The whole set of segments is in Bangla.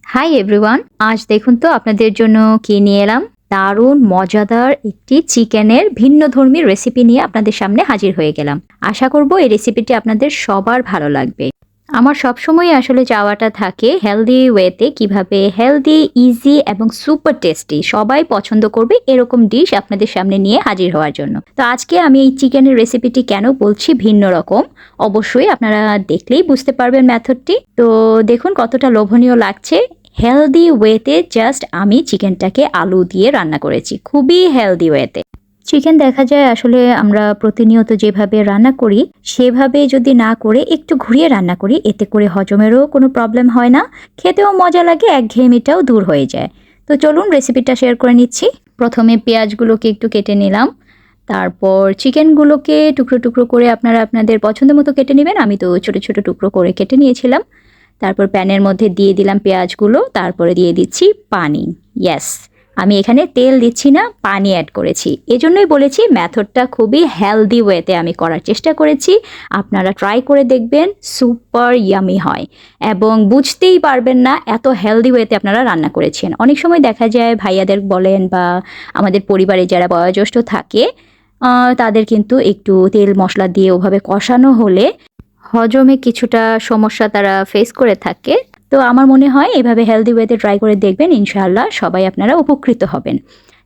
হাই এভরিওয়ান, আজ দেখুন তো আপনাদের জন্য কি নিয়ে এলাম। দারুণ মজাদার একটি চিকেনের ভিন্নধর্মী রেসিপি নিয়ে আপনাদের সামনে হাজির হয়ে গেলাম। আশা করব এই রেসিপিটি আপনাদের সবার ভালো লাগবে। আমার সবসময় আসলে চাওয়াটা থাকে হেলদি ওয়েতে কিভাবে হেলদি, ইজি এবং সুপার টেস্টি সবাই পছন্দ করবে এরকম ডিশ আপনাদের সামনে নিয়ে হাজির হওয়ার জন্য। তো আজকে আমি এই চিকেনের রেসিপিটি কেন বলছি ভিন্ন রকম, অবশ্যই আপনারা দেখলেই বুঝতে পারবেন মেথডটি। তো দেখুন কতটা লোভনীয় লাগছে। হেলদি ওয়েতে জাস্ট আমি চিকেনটাকে আলু দিয়ে রান্না করেছি, খুবই হেলদি ওয়েতে। চিকেন দেখা যায় আসলে আমরা প্রতিনিয়ত যেভাবে রান্না করি সেভাবে যদি না করে একটু ঘুরিয়ে রান্না করি, এতে করে হজমেরও কোনো প্রবলেম হয় না, খেতেও মজা লাগে, একঘেয়েমিটাও দূর হয়ে যায়। তো চলুন রেসিপিটা শেয়ার করে নিচ্ছি। প্রথমে পেঁয়াজগুলোকে একটু কেটে নিলাম, তারপর চিকেনগুলোকে টুকরো টুকরো করে আপনারা আপনাদের পছন্দ মতো কেটে নেবেন। আমি তো ছোট ছোট টুকরো করে কেটে নিয়েছিলাম। তারপর প্যানের মধ্যে দিয়ে দিলাম পেঁয়াজগুলো, তারপরে দিয়ে দিচ্ছি পানি। ইয়েস, আমি এখানে তেল দিচ্ছি না, পানি অ্যাড করেছি। এজন্যই বলেছি মেথডটা খুবই হেলদি ওয়েতে আমি করার চেষ্টা করেছি। আপনারা ট্রাই করে দেখবেন, সুপার ইয়ামি হয় এবং বুঝতেই পারবেন না এত হেলদি ওয়েতে আপনারা রান্না করেছেন। অনেক সময় দেখা যায় ভাইয়াদের বলেন বা আমাদের পরিবারে যারা বয়োজ্যেষ্ঠ থাকে তাদের কিন্তু একটু তেল মশলা দিয়ে ওভাবে কষানো হলে হজমে কিছুটা সমস্যা তারা ফেস করে থাকে। তো আমার মনে হয় এভাবে হেলদি ওয়েতে ট্রাই করে দেখবেন, ইনশাআল্লাহ সবাই আপনারা উপকৃত হবেন।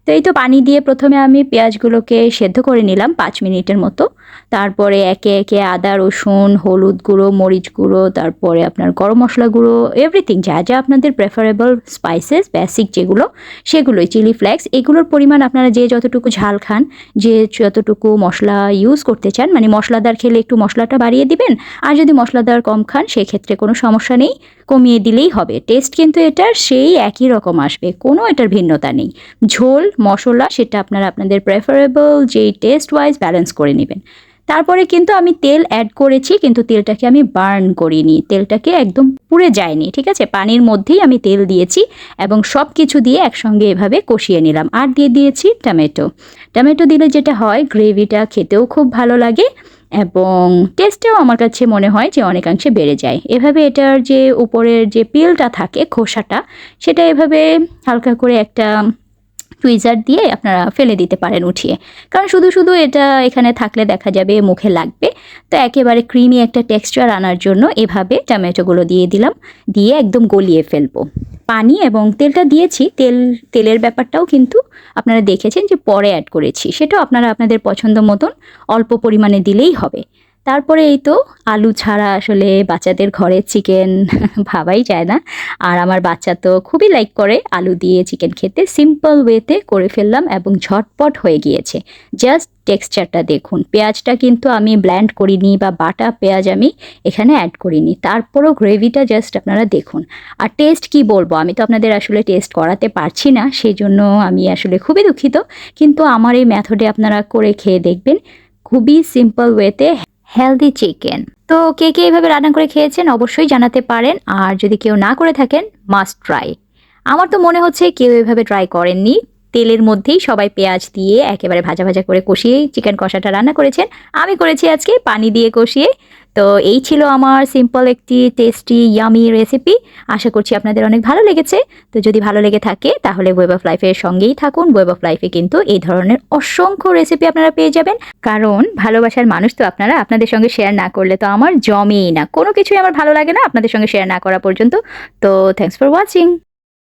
তো এই তো পানি দিয়ে প্রথমে আমি পেঁয়াজগুলোকে সেদ্ধ করে নিলাম 5 মিনিটের মতো। তারপরে একে একে আদা, রসুন, হলুদ গুঁড়ো, মরিচ গুঁড়ো, তারপরে আপনার গরম মশলা গুঁড়ো, এভরিথিং যা যা আপনাদের প্রেফারেবল স্পাইসেস বেসিক যেগুলো সেগুলোই, চিলি ফ্লেক্স, এগুলোর পরিমাণ আপনারা যে যতটুকু ঝাল খান, যে যতটুকু মশলা ইউজ করতে চান, মানে মশলাদার খেলে একটু মশলাটা বাড়িয়ে দিবেন, আর যদি মশলাদার কম খান সেক্ষেত্রে কোনো সমস্যা নেই, কমিয়ে দিলেই হবে। টেস্ট কিন্তু এটার সেই একই রকম আসবে, কোনো এটার ভিন্নতা নেই। ঝোল মশলা সেটা আপনারা আপনাদের প্রেফারেবল যেই টেস্ট ওয়াইজ ব্যালেন্স করে নেবেন। তারপরে কিন্তু আমি তেল অ্যাড করেছি, কিন্তু তেলটাকে আমি বার্ন করিনি, তেলটাকে একদম পুড়ে যায়নি, ঠিক আছে। পানির মধ্যেই আমি তেল দিয়েছি এবং সব কিছু দিয়ে একসঙ্গে এভাবে কষিয়ে নিলাম। আর দিয়ে দিয়েছি টমেটো। টমেটো দিলে যেটা হয় গ্রেভিটা খেতেও খুব ভালো লাগে এবং টেস্টেও আমার কাছে মনে হয় যে অনেকাংশে বেড়ে যায়। এভাবে এটার যে উপরের যে পিলটা থাকে, খোসাটা, সেটা এভাবে হালকা করে একটা টুইজার দিয়ে আপনারা ফেলে দিতে পারেন উঠিয়ে, কারণ শুধু শুধু এটা এখানে থাকলে দেখা যাবে মুখে লাগবে। তো একেবারে ক্রিমি একটা টেক্সচার আনার জন্য এভাবে টমেটোগুলো দিয়ে দিলাম, দিয়ে একদম গলিয়ে ফেলবো। পানি এবং তেলটা দিয়েছি, তেলের ব্যাপারটাও কিন্তু আপনারা দেখেছেন যে পরে অ্যাড করেছি, সেটাও আপনারা আপনাদের পছন্দ মতন অল্প পরিমাণে দিলেই হবে। তারপরে এই তো আলু ছাড়া আসলে বাচ্চাদের ঘরে চিকেন ভাবাই যায় না, আর আমার বাচ্চা তো খুবই লাইক করে আলু দিয়ে চিকেন খেতে। সিম্পল ওয়েতে করে ফেললাম এবং ঝটপট হয়ে গিয়েছে। জাস্ট টেক্সচারটা দেখুন, পেঁয়াজটা কিন্তু আমি ব্ল্যান্ড করিনি বা বাটা পেঁয়াজ আমি এখানে অ্যাড করিনি, তারপরও গ্রেভিটা জাস্ট আপনারা দেখুন। আর টেস্ট কি বলবো, আমি তো আপনাদের আসলে টেস্ট করাতে পারছি না, সেই জন্য আমি আসলে খুবই দুঃখিত। কিন্তু আমার এই মেথডে আপনারা করে খেয়ে দেখবেন, খুবই সিম্পল ওয়েতে হেলদি চিকেন। তো কে কে এভাবে রান্না করে খেয়েছেন অবশ্যই জানাতে পারেন, আর যদি কেউ না করে থাকেন মাস্ট ট্রাই। আমার তো মনে হচ্ছে কেউ এভাবে ট্রাই করেননি। তেলের মধ্যেই সবাই পেঁয়াজ দিয়ে একেবারে ভাজা ভাজা করে কষিয়েই চিকেন কষাটা রান্না করেছেন, আমি করেছি আজকে পানি দিয়ে কষিয়ে। তো এই ছিল আমার সিম্পল একটি টেস্টি ইয়ামি রেসিপি। আশা করছি আপনাদের অনেক ভালো লেগেছে। তো যদি ভালো লেগে থাকে তাহলে ওয়েব অফ লাইফের সঙ্গেই থাকুন। ওয়েব অফ লাইফে কিন্তু এই ধরনের অসংখ্য রেসিপি আপনারা পেয়ে যাবেন, কারণ ভালোবাসার মানুষ তো আপনারা, আপনাদের সঙ্গে শেয়ার না করলে তো আমার জমেই না, কোনো কিছুই আমার ভালো লাগে না আপনাদের সঙ্গে শেয়ার না করা পর্যন্ত। তো থ্যাঙ্কস ফর ওয়াচিং।